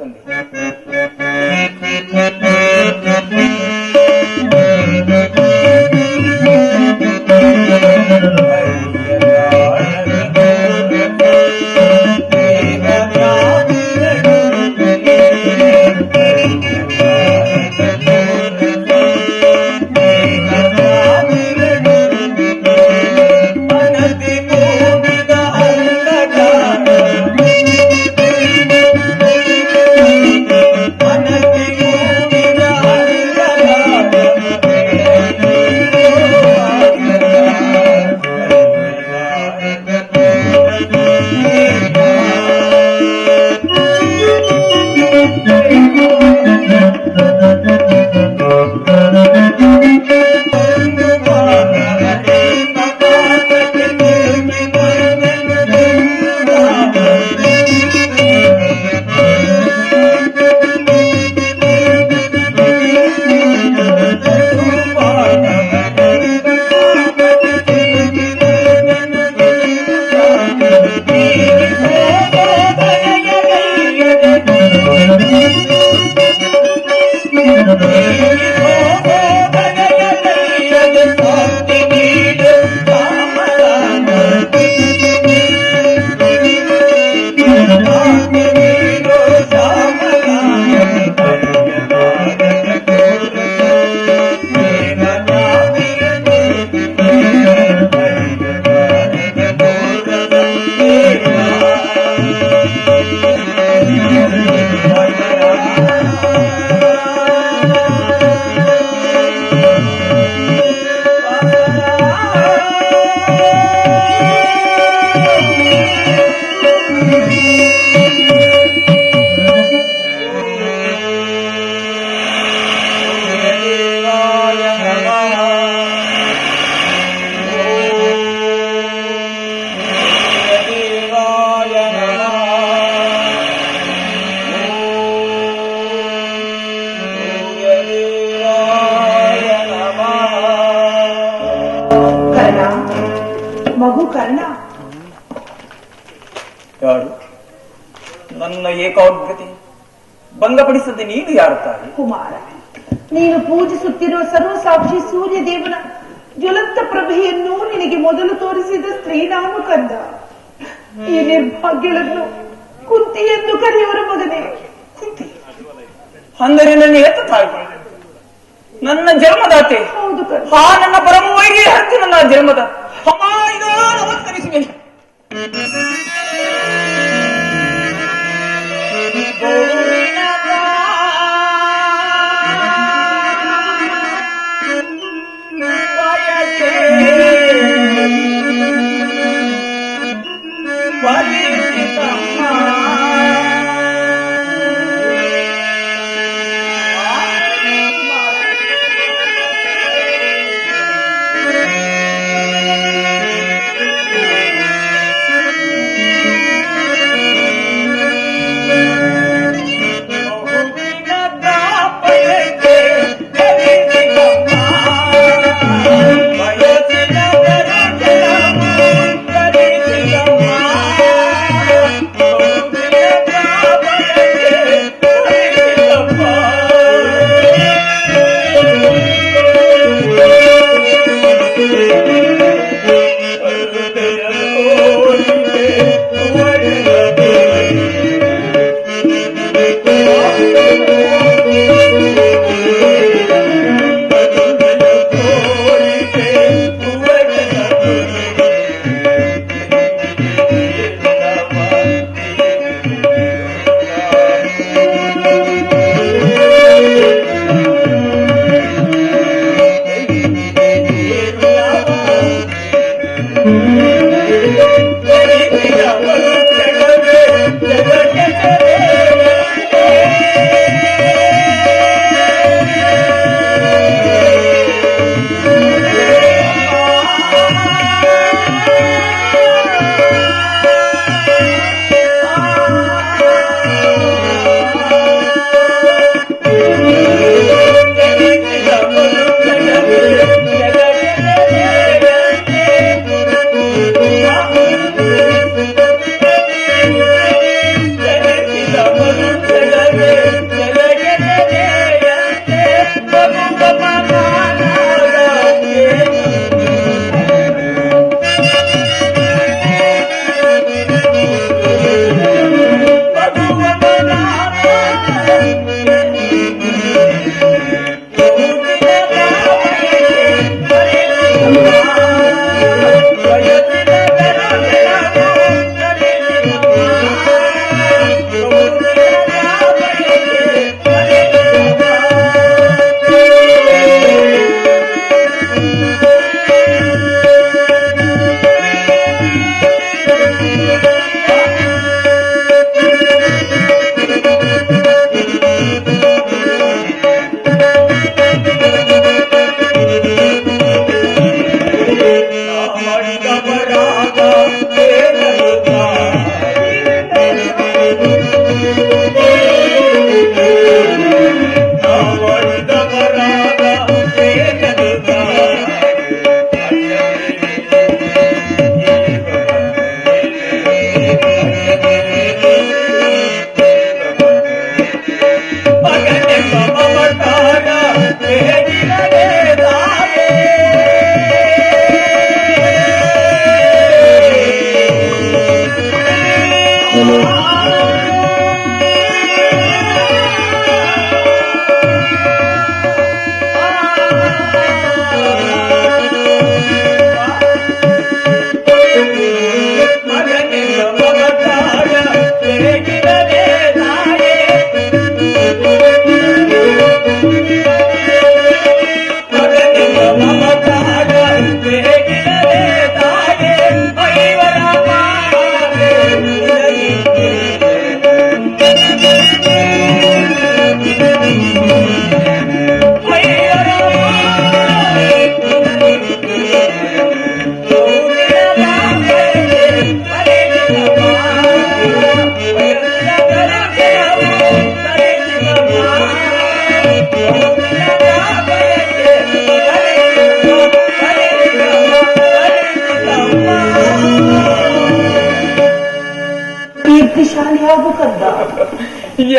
ತಂದೆ. ಯಾರು ನನ್ನ ಏಕಾಗ್ರತೆ ಭಂಗಪಡಿಸದೆ ನೀನು ಯಾರು ತಾಯಿ? ಕುಮಾರ, ನೀನು ಪೂಜಿಸುತ್ತಿರುವ ಸರ್ವಸಾಕ್ಷಿ ಸೂರ್ಯ ದೇವನ ಜ್ವಲಂತ ಪ್ರಭೆಯನ್ನು ನಿನಗೆ ಮೊದಲು ತೋರಿಸಿದ ಸ್ತ್ರೀ ನಾನು ಕಂದ. ಈ ನಿರ್ಭಾಗ್ಯಗಳನ್ನು ಕುಂತಿ ಎಂದು ಕರೆಯುವರ ಮಗನೇ. ಕುಂತಿ ಅಂದರೆ ನನ್ನ ಎತ್ತ ತಾಯಿ, ನನ್ನ ಜನ್ಮದಾತೆ. ಹೌದು ಕಂದ. ನನ್ನ ಪರಮ ವೈರಿ ಹತ್ತಿ ನನ್ನ ಜನ್ಮದ ಅಮ್ಮ ಇದು ನಮಸ್ಕರಿಸುವೆ.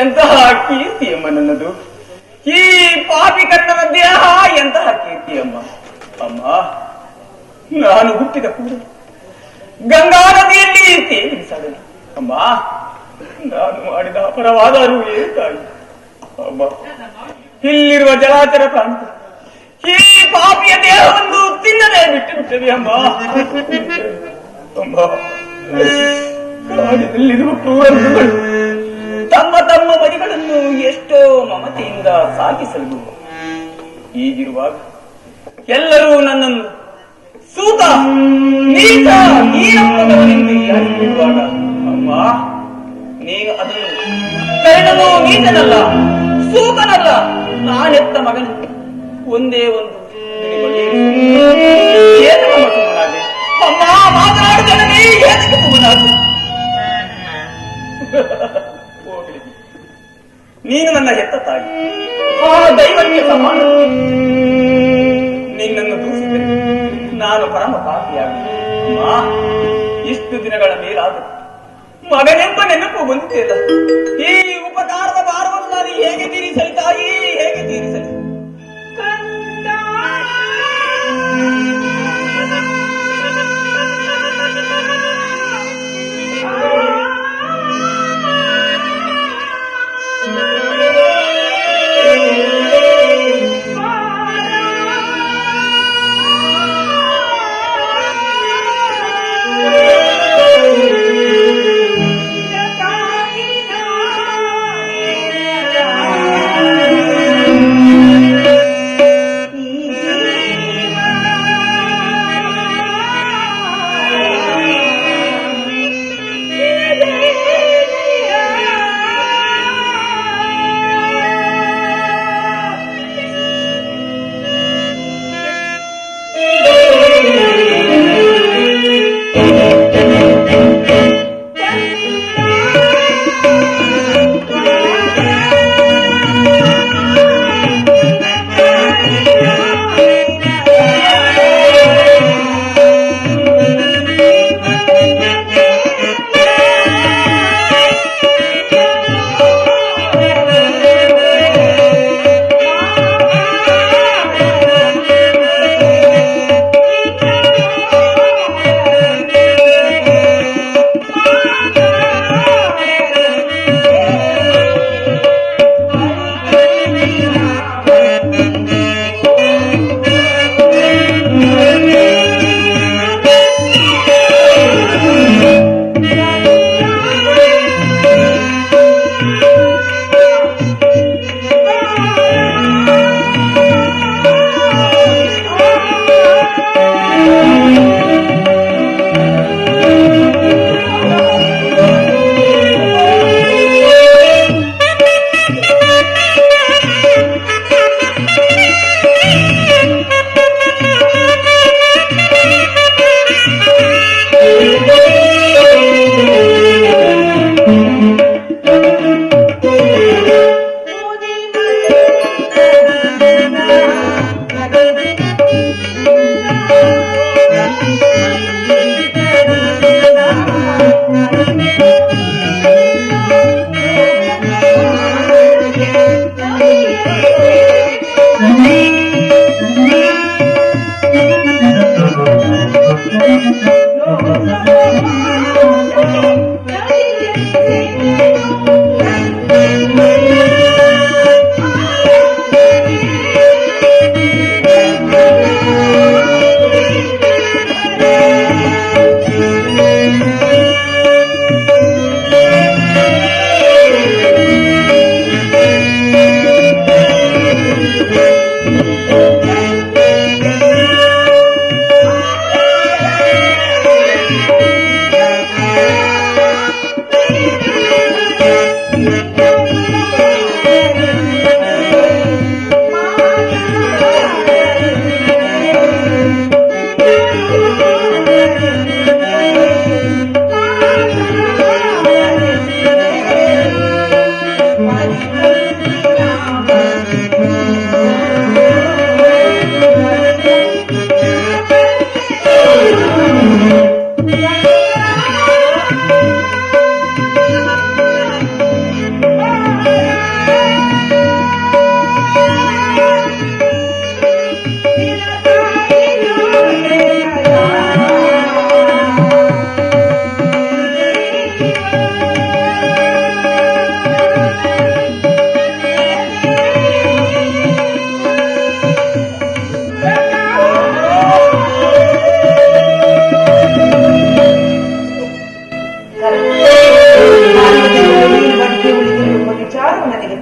ಎಂತಹ ಕೀರ್ತಿಯಮ್ಮ ನನ್ನದು. ಈ ಪಾಪಿ ಕನ್ನಡ ದೇಹ ಎಂತಹ ಕೀರ್ತಿಯಮ್ಮ. ಅಮ್ಮ, ನಾನು ಹುಟ್ಟಿದ ಕೂಡಲೇ ಗಂಗಾ ನದಿಯಲ್ಲಿ ತೇಲಿಸಾಡಲಿ. ಅಮ್ಮ, ನಾನು ಮಾಡಿದ ಅಪರವಾದರೂ ಏಕಾಗಿ ಅಮ್ಮ, ಇಲ್ಲಿರುವ ಜಲಾಚರ ಪ್ರಾಣಿಗಳು ಈ ಪಾಪಿಯ ದೇಹವನ್ನು ತಿನ್ನದೆ ಬಿಟ್ಟು ಬಿಟ್ಟದೆ ಅಮ್ಮ. ಅಮ್ಮ, ಕಾಡಿನಲ್ಲಿರುವ ಕ್ರೂರ ಮೃಗಗಳು ತಮ್ಮ ತಮ್ಮ ಮರಿಗಳನ್ನು ಎಷ್ಟೋ ಮಮತೆಯಿಂದ ಸಾಗಿಸಲು ಹೀಗಿರುವಾಗ ಎಲ್ಲರೂ ನನ್ನನ್ನು ಸೂತ ನೀಚ ನೀರಪ್ಪದವನೆಂದು ಯಾರಿರುವಾಗ ಅಮ್ಮ, ನೀನು ಅದನ್ನು ಕರ್ಣನು ನೀಚನಲ್ಲ, ಸೂತನಲ್ಲ, ನಾನೆತ್ತ ಮಗನು ಒಂದೇ ಒಂದು ಏತಕಮ್ಮ ಸುಮ್ಮನಾದೆ. ಅಮ್ಮ, ಮಾತನಾಡುತ್ತೇನೆ, ಏತಕ್ಕೆ ಸುಮ್ಮನಾದೆ? ಹೋಗಲಿ, ನೀನು ನನ್ನ ಹೆತ್ತ ತಾಯಿ, ಆ ದೈವಕ್ಕೆ ಸಮಾನ. ನಿನ್ನನ್ನು ದೂಷಿಸಿದರೆ ನಾನು ಪರಮ ಪಾಪಿಯಾಗಿ. ಅಮ್ಮ, ಇಷ್ಟು ದಿನಗಳ ಮೇಲಾದ ಮಗನೆಂಬ ನೆನಪು ಬಂದಿಲ್ಲ. ಈ ಉಪಕಾರದ ಭಾರವನ್ನು ನಾನು ಹೇಗೆ ತೀರಿಸಲಿ ತಾಯಿ, ಹೇಗೆ ತೀರಿಸಲಿ?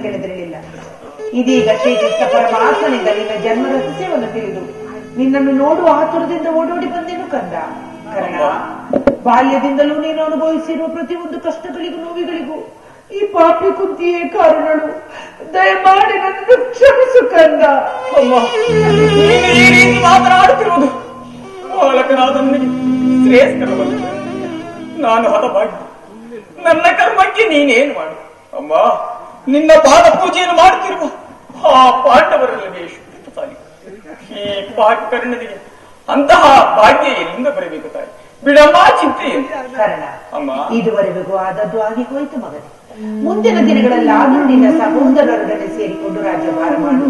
ತಿಳಿದಿರಲಿಲ್ಲ. ಇದೀಗ ಶ್ರೀಕೃಷ್ಣ ಪರಮಾತ್ಮನಿಂದ ನಿನ್ನ ಜನ್ಮ ರಹಸ್ಯವನ್ನು ತಿಳಿದು ನಿನ್ನನ್ನು ನೋಡುವ ಆತುರದಿಂದ ಓಡೋಡಿ ಬಂದೇನು ಕಂದ. ಕರ್ಣ, ಬಾಲ್ಯದಿಂದಲೂ ನೀನು ಅನುಭವಿಸಿರುವ ಪ್ರತಿಯೊಂದು ಕಷ್ಟಗಳಿಗೂ ನೋವಿಗಳಿಗೂ ಈ ಪಾಪಿ ಕುಂತಿಯೇ ಕಾರಣಳು. ದಯಮಾಡಿ ನನ್ನನ್ನು ಕ್ಷಮಿಸು ಕಂದ. ನೀನು ಈ ರೀತಿ ಮಾತನಾಡುತ್ತಿರುವುದು ಬಾಲಕನಾದ ನನಗೆ ಶ್ರೇಷ್ಠವಲ್ಲ. ನಾನು ಹತಭಾಗ್ಯ. ನನ್ನ ಕರ್ಮಕ್ಕೆ ನೀನೇನು ಮಾಡು ಅಮ್ಮ. ನಿನ್ನ ಪಾದ ಪೂಜೆಯನ್ನು ಮಾಡುತ್ತಿರುವ ಆ ಪಾಂಡವರಲ್ಲವೇ ಶುದ್ಧಸಾಲಿ. ಈ ಪಾಪಿ ಕರ್ಣನಿಗೆ ಅಂತಹ ಭಾಗ್ಯ ಎಲ್ಲಿಂದ ಬರಬೇಕು ತಾಯಿ? ಬಿಡಮ್ಮ ಚಿಂತೆ ಕಾರಣ ಅಮ್ಮ. ಇದುವರೆಗೂ ಆದದ್ದು ಆಗಿ ಹೋಯಿತು ಮಗನೇ. ಮುಂದಿನ ದಿನಗಳಲ್ಲಾದರೂ ನಿನ್ನ ಸಹೋದರರೊಡನೆ ಸೇರಿಕೊಂಡು ರಾಜ್ಯಭಾರ ಮಾಡು.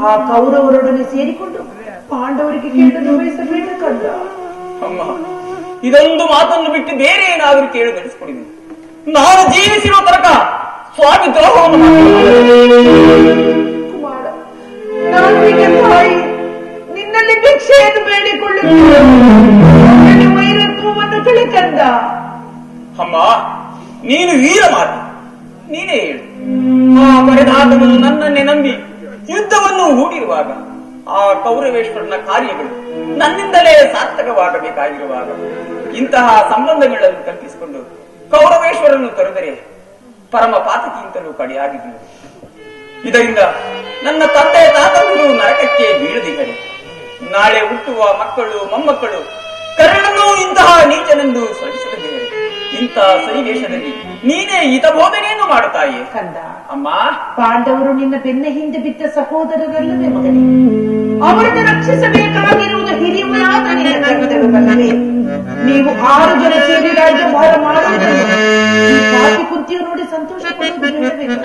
ಆ ಕೌರವರೊಡನೆ ಸೇರಿಕೊಂಡು ಪಾಂಡವರಿಗೆ ಕೇಳಲು ಬಯಸಬೇಡ ಕಂದ. ಅಮ್ಮ, ಇದೊಂದು ಮಾತನ್ನು ಬಿಟ್ಟು ಬೇರೆ ಏನಾದರೂ ಕೇಳು ನಡೆಸಿಕೊಡಿದೆ. ನಾನು ಜೀವಿಸಿರುವ ತನಕ ಸ್ವಾಮಿ ದ್ರೋಹವನ್ನು ಕುಮಾರ, ನಾನು ನಿನ್ನ ತಾಯಿ ನಿನ್ನಲ್ಲಿ ಭಿಕ್ಷೆಯನ್ನು ಬೇಡಿಕೊಳ್ಳುತ್ತೇನೆ. ವೈರತ್ವವನ್ನು ಕಳೆ ಕಂದ. ಅಮ್ಮ, ನೀನು ವೀರ ಮಾತೆ, ನೀನೇ ಹೇಳು. ಆ ಬರೆದಾತನು ನನ್ನನ್ನೇ ನಂಬಿ ಯುದ್ಧವನ್ನು ಹೂಡಿರುವಾಗ, ಆ ಕೌರವೇಶ್ವರನ ಕಾರ್ಯಗಳು ನನ್ನಿಂದಲೇ ಸಾರ್ಥಕವಾಗಬೇಕಾಗಿರುವಾಗ ಇಂತಹ ಸಂಬಂಧಗಳನ್ನು ಕಲ್ಪಿಸಿಕೊಂಡು ಕೌರವೇಶ್ವರನ್ನು ತೊರೆದರೆ ಪರಮ ಪಾತಕಿಂತಲೂ ಕಡೆಯಾಗಿದ್ದರು. ಇದರಿಂದ ನನ್ನ ತಂದೆ ತಾತಂದಿರು ನರಕಕ್ಕೆ ಬೀಳದಿದ್ದರೆ ನಾಳೆ ಹುಟ್ಟುವ ಮಕ್ಕಳು ಮೊಮ್ಮಕ್ಕಳು ಕರ್ಣನೂ ಇಂತಹ ನೀಚನೆಂದು ಸ್ಮರಿಸದಿದ್ದರೆ ಇಂಥ ಸನ್ನಿವೇಶದಲ್ಲಿ ನೀನೇ ಹಿತಬೋಧನೆಯನ್ನು ಮಾಡುತ್ತಾಯೇ ಕಂದ. ಅಮ್ಮ, ಪಾಂಡವರು ನಿನ್ನ ಬೆನ್ನ ಹಿಂದೆ ಬಿದ್ದ ಸಹೋದರರಲ್ಲವೇ ಮಗನೇ? ಅವರನ್ನು ರಕ್ಷಿಸಬೇಕಾಗಿರುವುದು ಹಿರಿಯವರಾದ ನಿನ್ನ ಕರ್ತವ್ಯವಲ್ಲವೇ? ನೀವು 6 ಜನ ಸೇರಿ ರಾಜ್ಯಭಾರ ಮಾಡುವುದನ್ನು ಈ ಪಾಪಿ ಕುಂತಿಯು ನೋಡಿ ಸಂತೋಷ ಪಡುವುದು ಹೇಳಬೇಕು.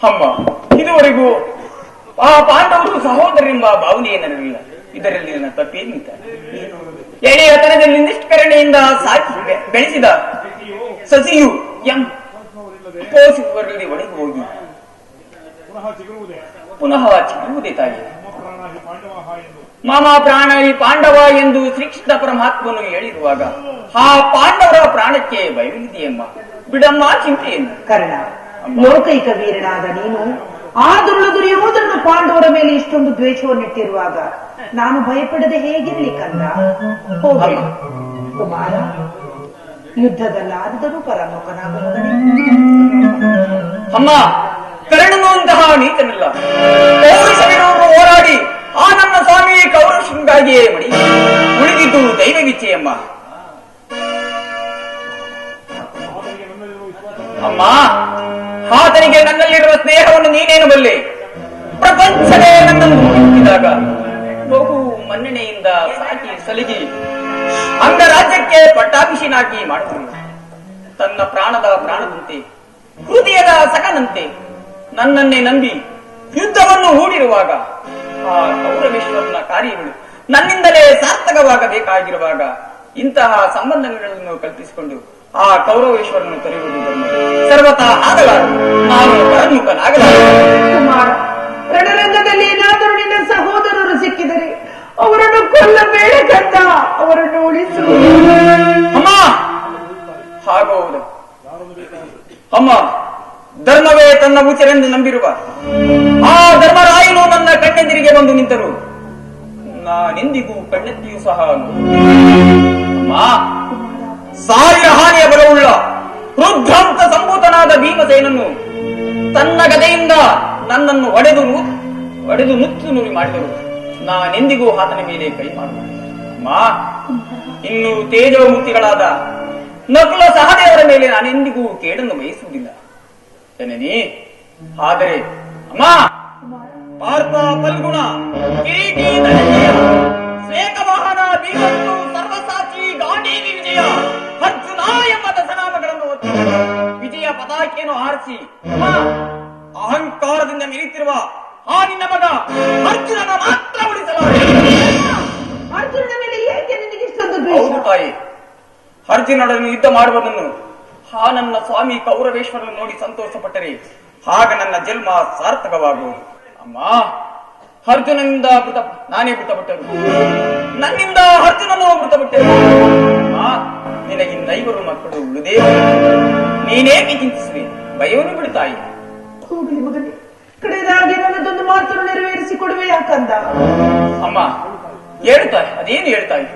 ಅಮ್ಮ, ಇದುವರೆಗೂ ಆ ಪಾಂಡವರು ಸಹೋದರರೆಂಬ ಭಾವನೆಯೇ ನನಗಿಲ್ಲ. ಇದರಲ್ಲಿ ನನ್ನ ತಪ್ಪೇನಿಲ್ಲ. ಎಳೆಯತನದಲ್ಲಿ ನಿಷ್ಕರಣೆಯಿಂದ ಸಾಕಿ ಬೆಳೆಸಿದ ಸಸಿಯು ಪೋಷಿಸುವರಲ್ಲಿ ಒಡೆದು ಹೋಗಿ ಪುನಃ ಚಿಗುರುವುದೇ ತಾಯಿ. ಮಾಮ ಪ್ರಾಣಿ ಪಾಂಡವ ಎಂದು ಶ್ರೀಕೃಷ್ಣ ಪರಮಾತ್ಮನು ಹೇಳಿರುವಾಗ ಆ ಪಾಂಡವರ ಪ್ರಾಣಕ್ಕೆ ಭಯವಿದೆಯಮ್ಮ. ಬಿಡಮ್ಮ ಚಿಂತೆಯನ್ನು. ಕರ್ಣ, ಲೋಕೈಕ ವೀರನಾದ ನೀನು ಆ ದುರ್ಯೋಧನನು ಪಾಂಡವರ ಮೇಲೆ ಇಷ್ಟೊಂದು ದ್ವೇಷವನ್ನಿಟ್ಟಿರುವಾಗ ನಾನು ಭಯಪಡದೆ ಹೇಗಿರಲಿ ಕಂದ? ಹೋಗಿ ಕುಮಾರ, ಯುದ್ಧದಲ್ಲಾದರೂ ಪರಮುಖನಾಗುವುದನೇ. ಅಮ್ಮ, ಕರ್ಣನು ಅಂತಹ ನೀತನಲ್ಲ. ಪೌರುಷವಿರುವವರು ಹೋರಾಡಿ ಆ ನನ್ನ ಸ್ವಾಮಿ ಕೌರಶೃಂಗಾಗಿಯೇ ಮಡಿ ಉಳಿದಿದ್ದು ದೈವ ವಿಚ್ಚೆಯಮ್ಮ. ಅಮ್ಮ, ಆತನಿಗೆ ನನ್ನಲ್ಲಿರುವ ಸ್ನೇಹವನ್ನು ನೀನೇನು ಬಲ್ಲೆ? ಪ್ರಪಂಚವೇ ನನ್ನನ್ನು ಹುಡುಕಿದಾಗ ಬಹು ಮನ್ನಣೆಯಿಂದ ಸಾಕಿ ಸಲಿಗಿ ಅಂಗರಾಜ್ಯಕ್ಕೆ ಪಟ್ಟಾಭಿಷೇನಾಗಿ ಮಾಡಿದರು. ತನ್ನ ಪ್ರಾಣದ ಪ್ರಾಣದಂತೆ, ಹೃದಯದ ಸಖನಂತೆ ನನ್ನನ್ನೇ ನಂಬಿ ಯುದ್ಧವನ್ನು ಹೂಡಿರುವಾಗ ಆ ಕೌರವೇಶ್ವರನ ಕಾರ್ಯಗಳು ನನ್ನಿಂದಲೇ ಸಾರ್ಥಕವಾಗಬೇಕಾಗಿರುವಾಗ ಇಂತಹ ಸಂಬಂಧಗಳನ್ನು ಕಲ್ಪಿಸಿಕೊಂಡು ಆ ಕೌರವೇಶ್ವರನ್ನು ತೊರೆಯುವುದು ಸರ್ವತಾ ಆಗಲಾರದು. ನಾನು ಪರಮುಖನಾಗಲಾರದು. ಕುಮಾರ, ರಣರಂಗದಲ್ಲಿ ಏನಾದರೂ ನಿನ್ನ ಸಹೋದರರು ಸಿಕ್ಕಿದರೆ ಅವರನ್ನು ಕೊಲ್ಲಬೇಡ ಕಂದ, ಅವರನ್ನು ಉಳಿಸು. ಅಮ್ಮ, ಹಾಗೌದು ಅಮ್ಮ. ಧರ್ಮವೇ ತನ್ನ ಉಚಿರೆಂದು ನಂಬಿರುವ ಆ ಧರ್ಮರಾಯನು ನನ್ನ ಕಣ್ಣೆದಿರಿಗೆ ಬಂದು ನಿಂತರು. ನಾನೆಂದಿಗೂ ಕಣ್ಣೆತ್ತಿಯೂ ಸಹ ಅಮ್ಮ, ಸಾವಿರ ಹಾನಿಯ ಬಲವುಳ್ಳ ರುದ್ರಾಂತ ಸಂಭೂತನಾದ ಭೀಮಸೇನನ್ನು ತನ್ನ ಗದೆಯಿಂದ ನನ್ನನ್ನು ಒಡೆದು ನುಚ್ಚು ನುರಿ ಮಾಡಿದರು. ನಾನೆಂದಿಗೂ ಆತನ ಮೇಲೆ ಕೈ ಮಾಡುವುದು. ಅಮ್ಮ, ಇನ್ನು ತೇಜೋಮೂರ್ತಿಗಳಾದ ನಕುಲ ಸಹದೇವರ ಮೇಲೆ ನಾನೆಂದಿಗೂ ಕೇಡನ್ನು ಬಯಸುವುದಿಲ್ಲ ಜನನಿ. ಆದರೆ ಅಮ್ಮ, ಪಾರ್ಥ ಫಲ್ಗುಣ ಕಿರೀಟಿ ಧನಂಜಯ ಶ್ವೇತವಾಹನ ಭೀಮಂತು ಸರ್ವಸಾಚಿ ಗಾಂಡೀವಿ ವಿಜಯ ಅರ್ಜುನ ಎಂಬ ದಶನಾಮಗಳನ್ನು ಹೊತ್ತು ವಿಜಯ ಪತಾಕೆಯನ್ನು ಹಾರಿಸಿ ಅಹಂಕಾರದಿಂದ ಮೆರೆಯುತ್ತಿರುವ ಆ ನಿನ್ನ ಮಗ ಅರ್ಜುನನ ಮಾತ್ರ ಉಳಿಸಲಾರೆ. ಅರ್ಜುನನ ಮೇಲೆ ಏಕೆ ನಿನಗೆ ಇಷ್ಟೊಂದು ದ್ವೇಷ? ಹೌದು ತಾಯಿ, ಅರ್ಜುನನನ್ನು ಯುದ್ಧ ಮಾಡುವುದನ್ನು ಆ ನನ್ನ ಸ್ವಾಮಿ ಕೌರವೇಶ್ವರನ್ನು ನೋಡಿ ಸಂತೋಷಪಟ್ಟರೆ ಆಗ ನನ್ನ ಜನ್ಮ ಸಾರ್ಥಕವಾಗುವುದು. ಅಮ್ಮ, ಅರ್ಜುನನಿಂದ ನಾನೇ ಮೃತಪಟ್ಟರು, ನನ್ನಿಂದ ಅರ್ಜುನನು ಮೃತಪಟ್ಟರು. ಅಮ್ಮ, ನಿನಗಿಂದ 5 ಮಕ್ಕಳು ಉಳಿದೇ ನೀನೇಕೆ ಚಿಂತಿಸುವೆ? ಭಯವನ್ನು ಬಿಡುತ್ತಾಯಿ. ಹೋಗಲಿ ಮಗನೇ, ಕಡೆಯದಾಗಿ ನನ್ನದೊಂದು ಮಾತನ್ನು ನೆರವೇರಿಸಿಕೊಡುವೆ ಯಾಕಂದ? ಅಮ್ಮ, ಹೇಳ್ತಾಯಿ. ಅದೇನು ಹೇಳ್ತಾಯಿ?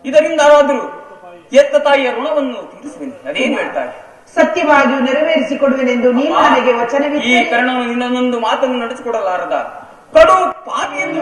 ಇದರಿಂದಾದರೂ ಎತ್ತ ತಾಯಿಯ ಋಣವನ್ನು ತೀರಿಸುವೆನು. ಅದೇನು ಹೇಳ್ತಾಯಿ? ಸತ್ಯವಾಗಿಯೂ ನೆರವೇರಿಸಿಕೊಡುವೆನೆಂದು ನೀನು ನನಗೆ ವಚನವಿದೆ. ಈ ಕರ್ಣನು ನಿನ್ನೊಂದು ಮಾತನ್ನು ನಡೆಸಿಕೊಡಲಾರದ ಕಡು ಪಾಪಿ ಎಂದು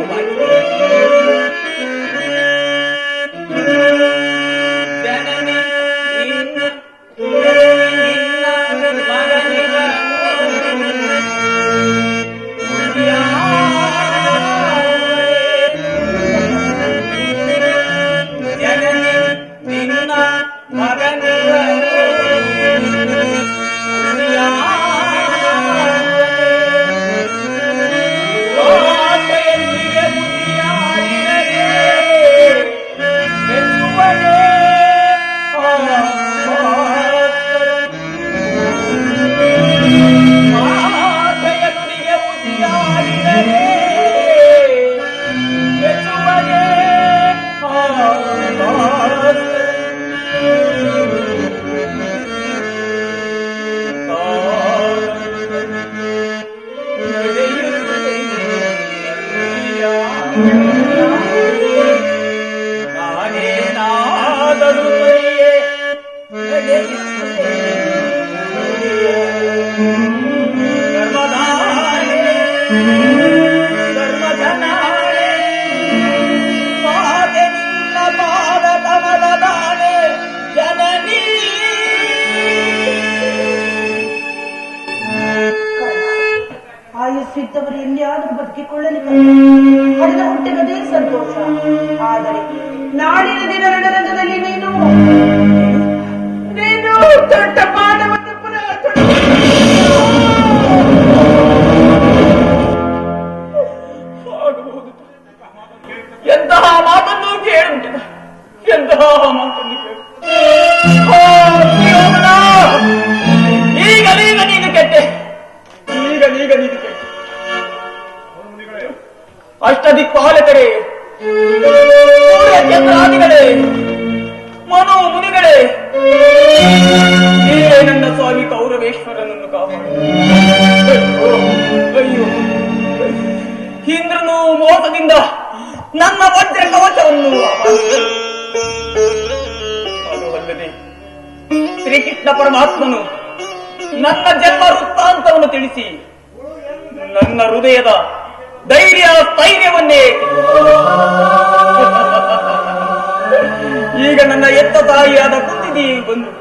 ಆಯುಸ್ಸಿದ್ದವರು ಎಲ್ಲಿಯಾದರೂ ಬದುಕಿಕೊಳ್ಳಲಿ, ಹರಿದ ಹುಟ್ಟಿನದೇ ಸಂತೋಷ. ಆದರೆ ನಾಳಿನ ದಿನ ರಣರಂಗದಲ್ಲಿ ನೀನು ದೊಡ್ಡ ಮಾನವ ಕೋಪದಿಂದ ನನ್ನ ವಜ್ರ ಕವಚವನ್ನು ಅದು ಅಲ್ಲದೆ ಶ್ರೀಕೃಷ್ಣ ಪರಮಾತ್ಮನು ನನ್ನ ಜನ್ಮ ವೃತ್ತಾಂತವನ್ನು ತಿಳಿಸಿ ನನ್ನ ಹೃದಯದ ಸ್ಥೈರ್ಯವನ್ನೇ ಈಗ ನನ್ನ ಎತ್ತ ತಾಯಿಯಾದ ಕುಂತಿದೇವಿ ಬಂದು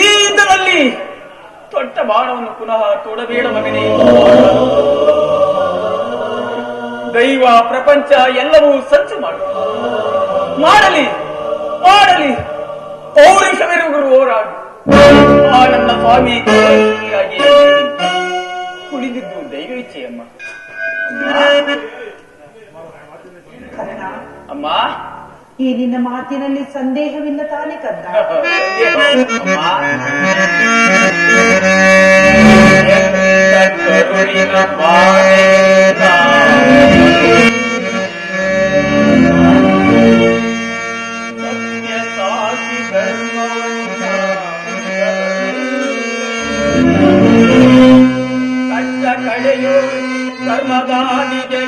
ಈ ಯುದ್ಧದಲ್ಲಿ ದೊಡ್ಡ ಬಾಣವನ್ನು ಪುನಃ ತೋಡಬೇಡ ಮಗನೇ. ದೈವ ಪ್ರಪಂಚ ಎಲ್ಲವೂ ಸಂಚು ಮಾಡಲಿ ಪೌರುಷವಿರುವರು ಹೋರಾಡು. ಆ ನನ್ನ ಸ್ವಾಮಿ ಕುಳಿದಿದ್ದು ದೈವ ಇಚ್ಛೆಯಮ್ಮ. ಅಮ್ಮ, ಈ ನಿನ್ನ ಮಾತಿನಲ್ಲಿ ಸಂದೇಹವಿಲ್ಲ ತಾನೇ ಕಂದ? ಕಡೆಯು ಕರ್ಮದಾನಿಗೆ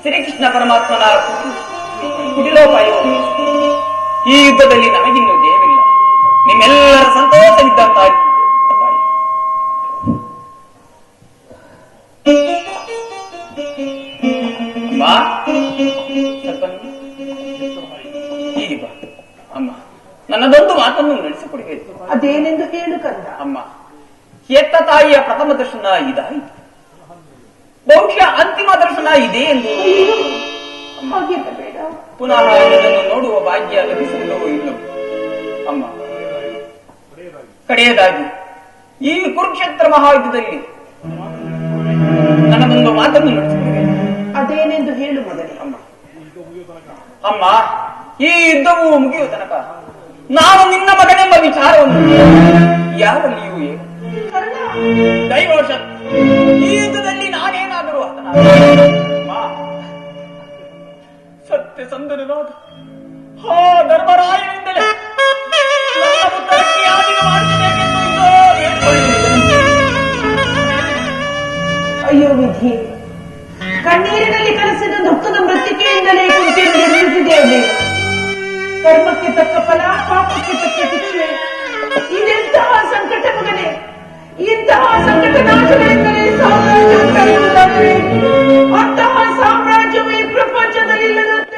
ಶ್ರೀಕೃಷ್ಣ ಪರಮಾತ್ಮನ ಕುಟಿಲೋಪಾಯವು ಈ ಯುದ್ಧದಲ್ಲಿ ನಮಗಿನ್ನೂ ಜಯವಿಲ್ಲ. ನಿಮ್ಮೆಲ್ಲರ ಸಂತೋಷವಿದ್ದಂತಾಗಿ ಹೀಗೆ ಬಾ ಅಮ್ಮ, ನನ್ನದೊಂದು ಮಾತನ್ನು ನಡೆಸಿಕೊಡಬೇಕು. ಅದೇನೆಂದು ಹೇಳು ಕಂದ? ಅಮ್ಮ, ಎತ್ತ ತಾಯಿಯ ಪ್ರಥಮ ದರ್ಶನ ಇದಾಯಿತು, ಬಹುಶಃ ಅಂತಿಮ ದರ್ಶನ ಇದೆ ಎಂದು ಬೇಡ. ಪುನಃ ಇದನ್ನು ನೋಡುವ ಭಾಗ್ಯ ಲಭಿಸುವುದೋ ಇಲ್ಲೋ ಅಮ್ಮ. ಕಡೆಯದಾಗಿ ಈ ಕುರುಕ್ಷೇತ್ರ ಮಹಾಯುದ್ಧದಲ್ಲಿ ನನ್ನದೊಂದು ಮಾತನ್ನು ನಡೆಸಿಕೊಡಬೇಕು. ಅದೇನೆಂದು ಹೇಳು ಮೊದಲೇ. ಅಮ್ಮ, ಈ ಯುದ್ಧವು ಮುಗಿಯುವ ತನಕ ನಾನು ನಿನ್ನ ಮಗನೆಂಬ ವಿಚಾರವನ್ನು ಯಾರಲ್ಲಿಯೂ ಏನು ದೈವವಶತ್ ಈ ಯುದ್ಧದಲ್ಲಿ ನಾನೇನಾದರೂ ಸತ್ಯಸಂಧನಾದ ಆ ಧರ್ಮರಾಯನಿಂದಲೇ ನನ್ನ ಉತ್ತರಕ್ಕೆ ಆದಿನ ಮಾಡಬೇಕೆಂದು ಅಯ್ಯೋ ವಿಧಿ, ಕಣ್ಣೀರಿನಲ್ಲಿ ಕಲಿಸಿದ ದುಃಖದ ಮೃತ್ತಿಕೆಯಿಂದಲೇ ಕುಂತಿಯನ್ನು ನಿರ್ಮಿಸಿದ್ದೇವೆ. ಕರ್ಮಕ್ಕೆ ತಕ್ಕ ಫಲ, ಪಾಪಕ್ಕೆ ತಕ್ಕ ಶಿಕ್ಷೆ. ಇದೆಂತಹ ಸಂಕಟ ಮಗನೇ, ಇಂತಹ ಸಂಕಟ ನಾಶಗಳಿಂದಲೇ ಸಾಮ್ರಾಜ್ಯ ಕಳೆಯುವುದಾದರೆ ಅಂತಹ ಸಾಮ್ರಾಜ್ಯವು ಈ ಪ್ರಪಂಚದಲ್ಲಿಲ್ಲದಂತೆ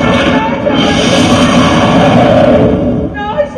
ನಾಶ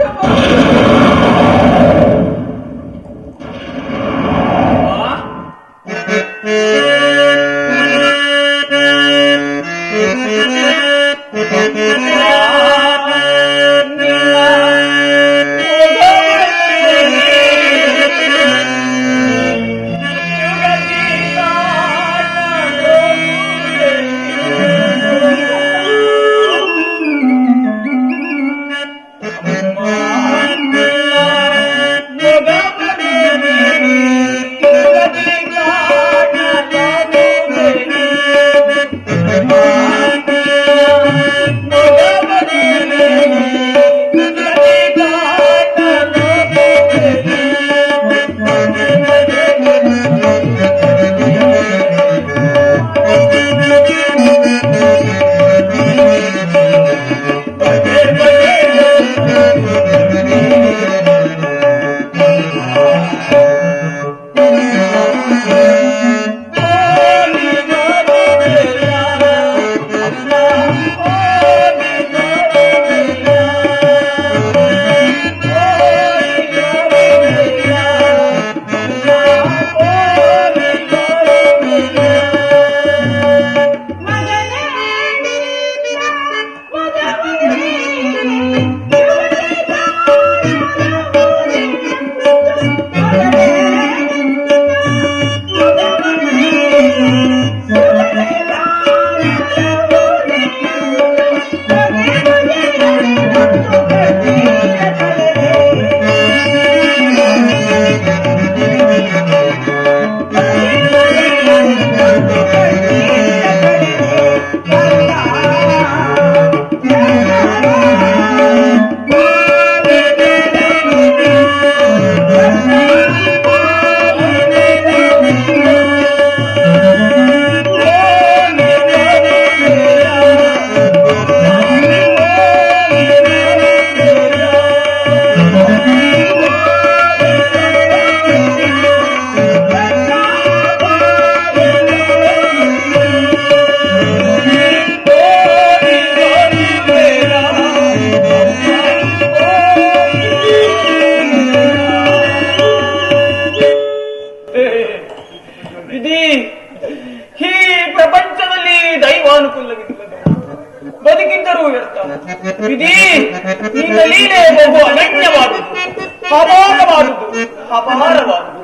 ಪ್ರಪಂಚದಲ್ಲಿ ದೈವಾನುಕೂಲವಿಲ್ಲದೆ ಬದುಕಿದ್ದರೂ ವ್ಯರ್ಥ. ವಿಧಿ ನಿನ್ನ ಲೀಲೆ ಬಹು ಅನನ್ಯವಾದುದು, ಅಪಾರವಾದುದು, ಅಪಾರವಾದುದು.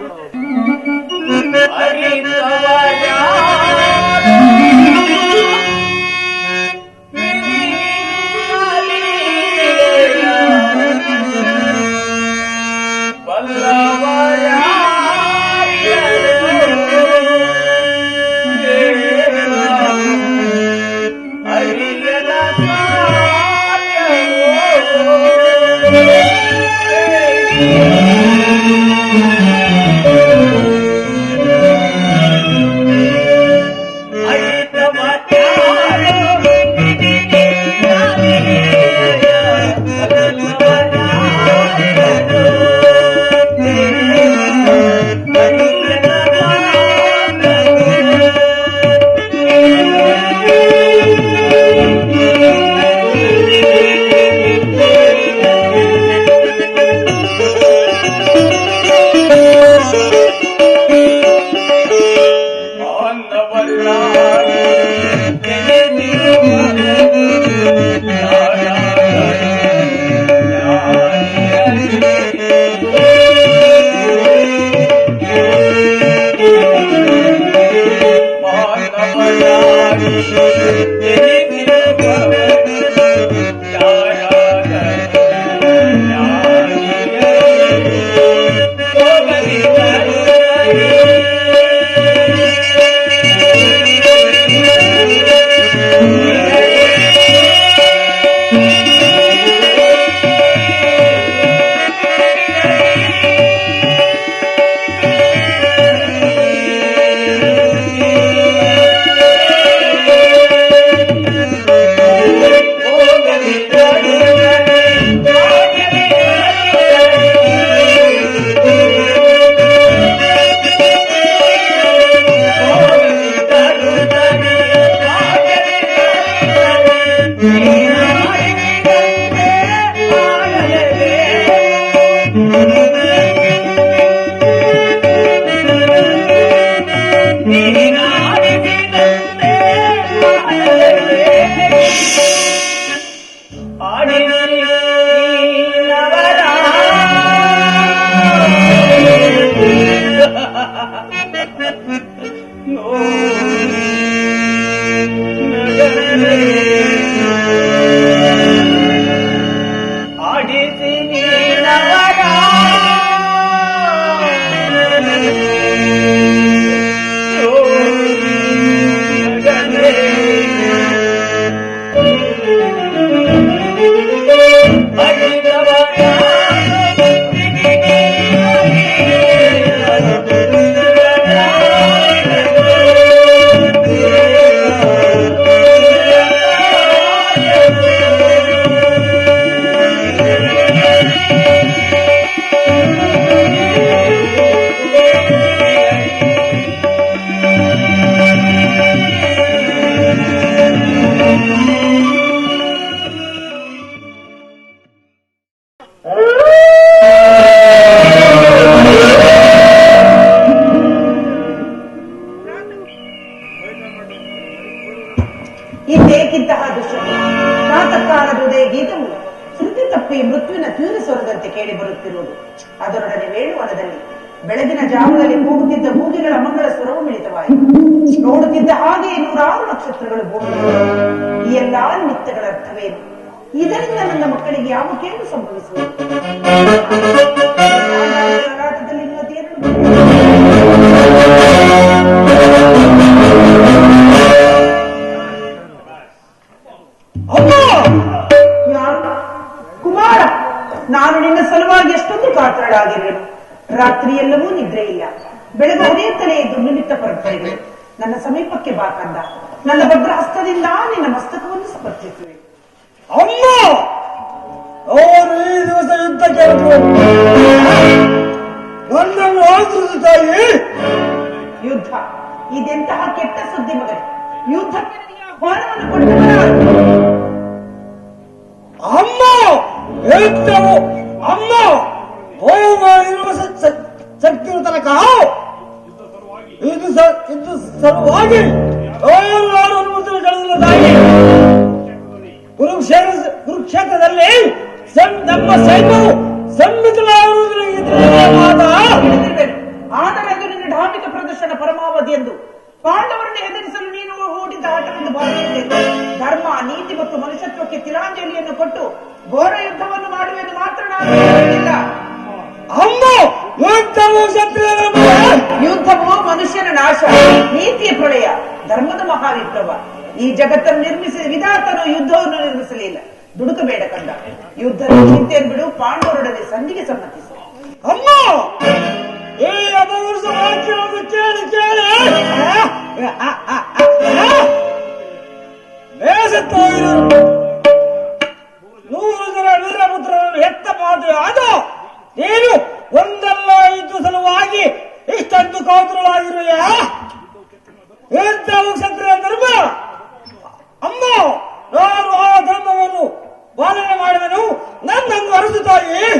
ಇದೇಕಿಂತಹ ದುಶ್ಶಕುನ ಪ್ರಾತಃಕಾಲದುದೇ ಗೀತವು ಶ್ರುತಿ ತಪ್ಪಿ ಮೃತ್ಯುವಿನ ತೀವ್ರ ಸ್ವರದಂತೆ ಕೇಳಿ ಬರುತ್ತಿರುವುದು. ಅದರೊಡನೆ ವೇಣುವನದಲ್ಲಿ ಬೆಳಗಿನ ಜಾವದಲ್ಲಿ ಕೂಗುತ್ತಿದ್ದ ಮೂಗಿಗಳ ಮಂಗಳ ಸ್ವರವು ಮಿಳಿತವಾಯಿತು. ನೋಡುತ್ತಿದ್ದ ಹಾಗೆ 106 ನಕ್ಷತ್ರಗಳು ಬೋಡುತ್ತಿದ್ದವು. ಈ ಎಲ್ಲಾ ನಿಮಿತ್ತಗಳ ಅರ್ಥವೇನು? ಇದರಿಂದ ನನ್ನ ಮಕ್ಕಳಿಗೆ ಯಾವ ಕೇಳು ಸಂಭವಿಸುವುದು? ಹೋರಾಟದಲ್ಲಿ ಯಾರು? ಕುಮಾರ, ನಾನು ನಿನ್ನ ಸಲುವಾಗಿ ಎಷ್ಟೊಂದು ಕಾತರಳಾಗಿರುವೆನು. ರಾತ್ರಿಯೆಲ್ಲವೂ ನಿದ್ರೆ ಇಲ್ಲ. ಬೆಳಗ್ಗೆ ಹೊರೆಯುತ್ತಲೇ ಇದ್ದು ನಿಮಿತ್ತ ಪರಪರೆಗಳು. ನನ್ನ ಸಮೀಪಕ್ಕೆ ಬಾ ಕಂದ. ನನ್ನ ಭದ್ರ ಹಸ್ತದಿಂದ ನಿನ್ನ ಮಸ್ತಕವನ್ನು ಸ್ಪರ್ಶಿಸುವೆ. ಅಮ್ಮ, ಅವರು ಈ ದಿವಸ ಯುದ್ಧಕ್ಕೆ ನನ್ನನ್ನು ಆತುರದ ತಾಯಿ. ಯುದ್ಧ ಇದೆಂತಹ ಕೆಟ್ಟ ಸುದ್ದಿ ಮಗನೇ. ಯುದ್ಧಕ್ಕೆ ಆಹ್ವಾನವನ್ನು ಕೊಟ್ಟವರ ಅಮ್ಮ ಹೇಳ್ತೇವು. ಅಮ್ಮ ಹೋಮ ಇರುವ ಶಕ್ತಿಯ ತನಕ ಇದು ಸಲುವಾಗಿ ಯಾರು ಅನುಮತಿ ಕಳೆದಿಲ್ಲ ತಾಯಿ. ಕುರುಕ್ಷೇತ್ರದಲ್ಲಿ ನಮ್ಮ ಸೈನ್ಯವು ಸಮ್ಮಿತವಾಗುವುದರಿಂದ ಆದರೆ ಅದು ನಿನ್ನ ಧಾರ್ಮಿಕ ಪ್ರದರ್ಶನ ಪರಮಾವಧಿ ಎಂದು ಪಾಂಡವರನ್ನು ಹೆದರಿಸಲು ನೀನು ಹೂಡಿದ ಆಟವೆಂದು ಭಾವಿಸಿದೆ. ಧರ್ಮ, ನೀತಿ ಮತ್ತು ಮನುಷ್ಯತ್ವಕ್ಕೆ ತಿಲಾಂಜಲಿಯನ್ನು ಕೊಟ್ಟು ಘೋರ ಯುದ್ಧವನ್ನು ಮಾಡುವೆಂದು ಮಾತ್ರ ನಾನು ಹೇಳುವುದಿಲ್ಲ. ಅಮ್ಮ, ಯುದ್ಧವು ಮನುಷ್ಯನ ನಾಶ, ನೀತಿಯ ಪ್ರಳಯ, ಧರ್ಮದ ಮಹಾವಿಪ್ಲವ. ಈ ಜಗತ್ತನ್ನು ನಿರ್ಮಿಸಿದ ವಿಧಾತನು ಯುದ್ಧವನ್ನು ನಿರ್ಮಿಸಲಿಲ್ಲ. ದುಡುಕಬೇಡ ಕಂದ, ಯುದ್ಧದ ಚಿಂತೆಯನ್ನು ಬಿಡು, ಪಾಂಡವರೊಡನೆ ಸಂಧಿಗೆ ಸಮ್ಮತಿಸು. ಅಮ್ಮ, ಈ ಅಪವರ್ಷ ವಾಕ್ಯವನ್ನು ಕೇಳಿ ಕೇಳಿ ಬೇಸತ್ತೋಗಿರು. 100 ಜನ ವೀರಪುತ್ರರನ್ನು ಹೆತ್ತ ಮಾತು ಅದು ನೀನು ಒಂದಲ್ಲ ಇದ್ದು ಸಲುವಾಗಿ ಇಷ್ಟೊಂದು ಕಾತುರವಾಗಿರುವೆಯ? ಎಂಥವು ಕ್ಷತ್ರಿಯ ಧರ್ಮ? ಅಮ್ಮ, ನಾನು ಆ ಧರ್ಮವನ್ನು ಪಾಲನೆ ಮಾಡಿದನು. ನನ್ನನ್ನು ಅರಸು ತಾಯಿ.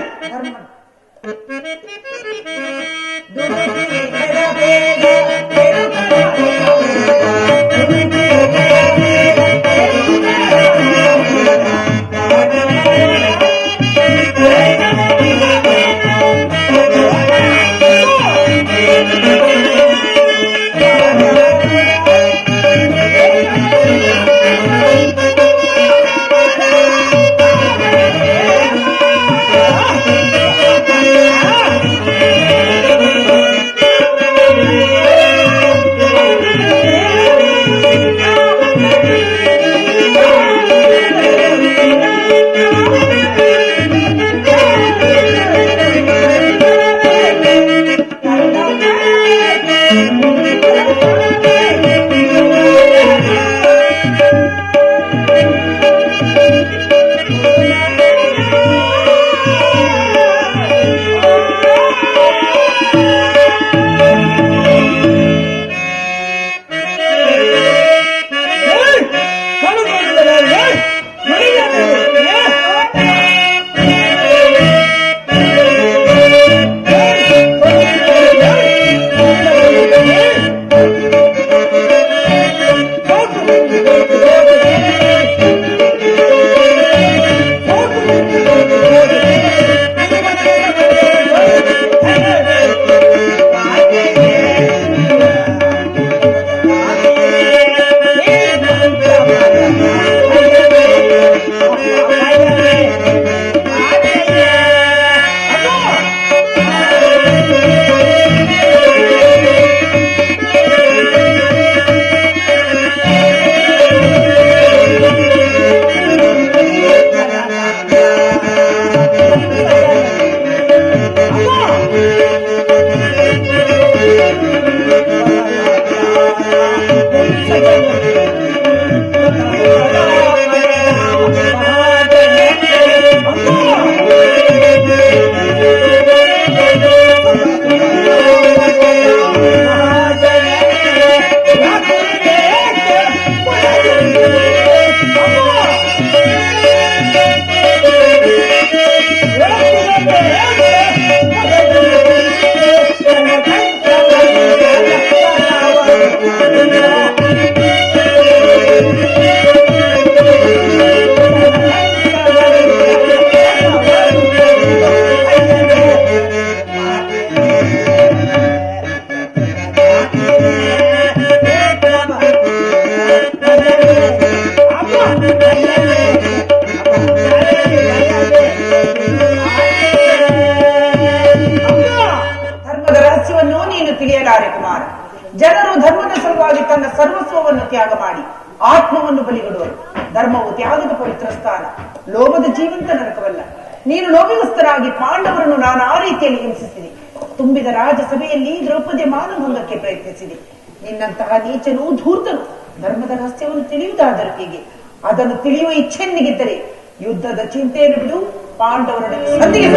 ಜನರು ಧರ್ಮದ ಸಲುವಾಗಿ ತನ್ನ ಸರ್ವಸ್ವವನ್ನು ತ್ಯಾಗ ಮಾಡಿ ಆತ್ಮವನ್ನು ಬಲಿಗೊಡುವರು. ಧರ್ಮವು ತ್ಯಾಗದ ಪವಿತ್ರ ಸ್ಥಾನ, ಲೋಭದ ಜೀವಂತ ನರಕವಲ್ಲ. ನೀನು ಲೋಭಿಗಸ್ತರಾಗಿ ಪಾಂಡವರನ್ನು ನಾನು ಆ ರೀತಿಯಲ್ಲಿ ಹಿಂಸಿಸಿದೆ. ತುಂಬಿದ ರಾಜಸಭೆಯಲ್ಲಿ ದ್ರೌಪದಿಯ ಮಾನಭಂಗಕ್ಕೆ ಪ್ರಯತ್ನಿಸಿದೆ. ನಿನ್ನಂತಹ ನೀಚನು ಧೂರ್ತನು ಧರ್ಮದ ರಹಸ್ಯವನ್ನು ತಿಳಿಯುವುದಾದರೂ ಹೀಗೆ. ಅದನ್ನು ತಿಳಿಯುವ ಇಚ್ಛೆನ್ನಿಗಿದ್ದರೆ ಯುದ್ಧದ ಚಿಂತೆಯನ್ನು ಬಿಡು, ಪಾಂಡವರೊಡನೆ ಸಂಧಿಗೆ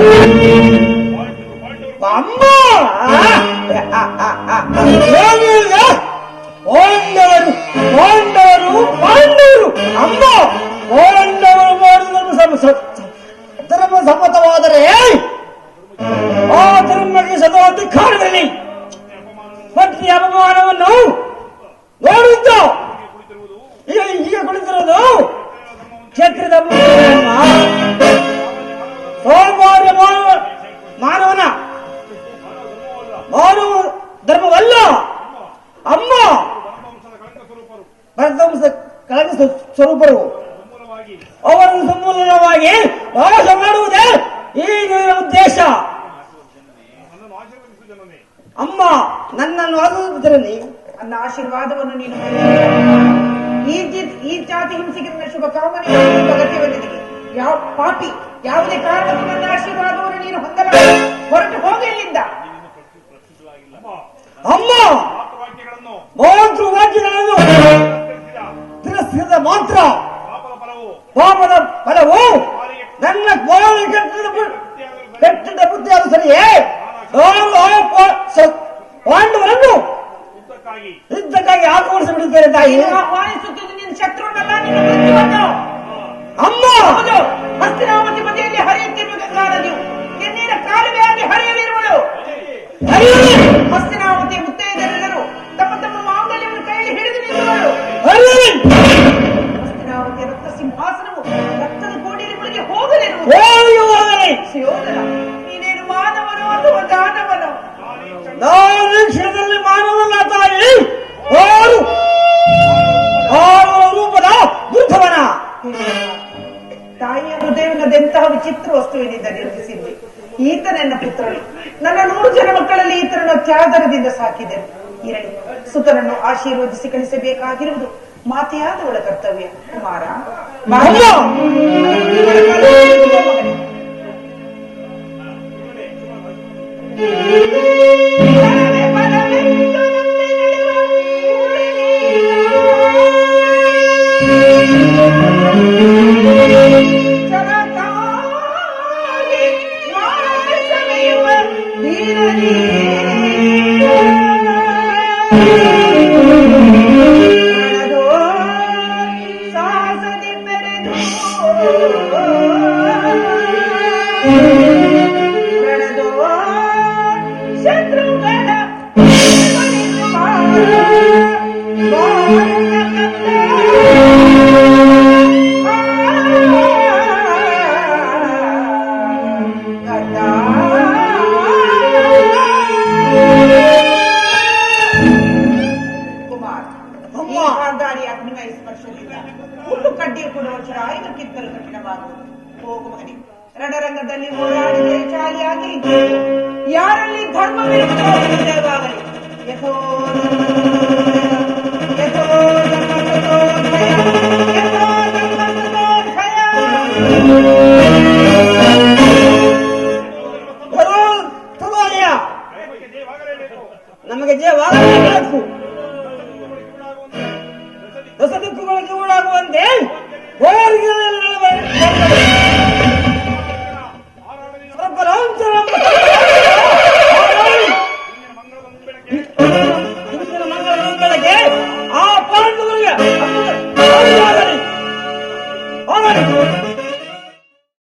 ಪಾಂಡವರು ಪಾಂಡವರು ಪಾಂಡವರು ಅಮ್ಮ ಪಾಂಡವರು ಮಾಡಿದ ಧರ್ಮ ಸಮ್ಮತವಾದರೆ ಆ ಧರ್ಮಕ್ಕೆ ಸದಾ ಧಿಕ್ಕಾರದಲ್ಲಿ ಪತ್ನಿ ಅಪಮಾನವನ್ನು ನೋಡಿದ್ದ ಕ್ಷೇತ್ರದ ಸೋಮವಾರ ಮಾನವ ಧರ್ಮವಲ್ಲ ಅಮ್ಮ ಭರತವಂಶದ ಕಳಂಕ ಸ್ವರೂಪರು ಅವರನ್ನು ಸಮೂಲವಾಗಿ ನಾಶ ಮಾಡುವುದೇ ಈ ಉದ್ದೇಶ. ಅಮ್ಮ ನನ್ನನ್ನು ಆಶೀರ್ವದಿಸಲಿ. ನನ್ನ ಆಶೀರ್ವಾದವನ್ನು ನೀನು ಈ ಜಾತಿ ಹಿಂಸೆಗೆ ನನ್ನ ಶುಭ ಕಾಮನೆ ಅಗತ್ಯವಿದೆ. ಯಾವ ಪಾಪಿ ಯಾವುದೇ ಕಾರಣಕ್ಕೂ ನನ್ನ ಆಶೀರ್ವಾದವನ್ನು ನೀನು ಹೊಂದಲ. ಹೊರಟು ಹೋಗಿ ಇಲ್ಲಿಂದ. ಅಮ್ಮ ಮಾತೃವಾಕ್ಯಗಳನ್ನು ತಿರಸ್ಕರಿಸಿದ ಮಾತ್ರ ಪಾಪದ ಫಲವು ನನ್ನ ಕೆಟ್ಟದ ಬುದ್ಧಿಯಾದ ಸರಿಯೇ ಪಾಂಡವರನ್ನು ಯುದ್ಧಕ್ಕಾಗಿ ಆಕ್ರಮಿಸಿ ಬಿಡುತ್ತೇನೆ ತಾಯಿ. ಆಹ್ವಾನಿಸುತ್ತಿದ್ದು ನಿನ್ನ ಶತ್ರುವನ್ನಲ್ಲ, ನಿನ್ನ ಮೃತ್ಯುವನ್ನು. ಅಮ್ಮ ಹೌದು, ಹಸ್ತಿನಾವತಿ ಬದಿಯಲ್ಲಿ ಹರಿಯುತ್ತಿರುವ ಗಂಗಾ ನದಿಯು ಕೆನ್ನಿನ ಕಾಲುವೆಯಾಗಿ ಹರಿಯಲಿರುವಳು. ಹಸ್ತಿನಾವತಿ ಮುತ್ತೈದರೆಲ್ಲರೂ ತಮ್ಮ ತಮ್ಮ ಮಾಂಗಲ್ಯವನ್ನು ಕೈಯಲ್ಲಿ ಹಿಡಿದು ನಿಲ್ಲುವಳು. ಹಸ್ತಿನಾವತಿಯ ರಕ್ತ ಸಿಂಹಾಸನವು ರಕ್ತದ ಕೋಡಿಯಲ್ಲಿ ಮುಳುಗಿ ಹೋಗಲಿರುವುದು. ಸುಯೋಧನ, ನೀನೇನು ಮಾನವನೋ ಅಥವಾ ದಾನವನೋ? ನಾನು ಕ್ಷಣದಲ್ಲಿ ಮಾನವನ ತಾಯಿ, ರೂಪದ ವೃದ್ಧವನ. ತಾಯಿಯ ಹೃದಯವನ್ನದೆಂತಹ ವಿಚಿತ್ರ ವಸ್ತುವಿನಿಂದ ನಿರ್ಮಿಸಿದ್ದೆ. ಈತ ನನ್ನ ಪುತ್ರನು. ನನ್ನ 100 ಜನ ಮಕ್ಕಳಲ್ಲಿ ಈತನನ್ನು ತ್ಯಾಗರದಿಂದ ಸಾಕಿದೆನು. ಇರಲಿ, ಸುತನನ್ನು ಆಶೀರ್ವದಿಸಿ ಕಳಿಸಬೇಕಾಗಿರುವುದು ಮಾತೆಯಾದವಳ ಕರ್ತವ್ಯ. ಕುಮಾರ, ಹುಲ್ಲು ಕಡ್ಡಿಯ ಕೊಡುವ ಇದು ಕಿತ್ತಲು ಕಠಿಣವಾಗುವುದು. ಹೋಗು ಮಗನೇ, ರಣರಂಗದಲ್ಲಿ ಹೋರಾಡಿದರೆ ಚಾಲಿಯಾಗಿ ಯಾರಲ್ಲಿ ಧರ್ಮವಿರುತ್ತವಾಗಲಿ. ಯಥೋ ನಮಗೆ ಜಯವಾಗಬೇಕು. ದಸ ದಿಕ್ಕುಗಳಿಗೆ ಊಡಾಗುವಂತೆ ಮಂಗಳ ಬೆಳಗ್ಗೆ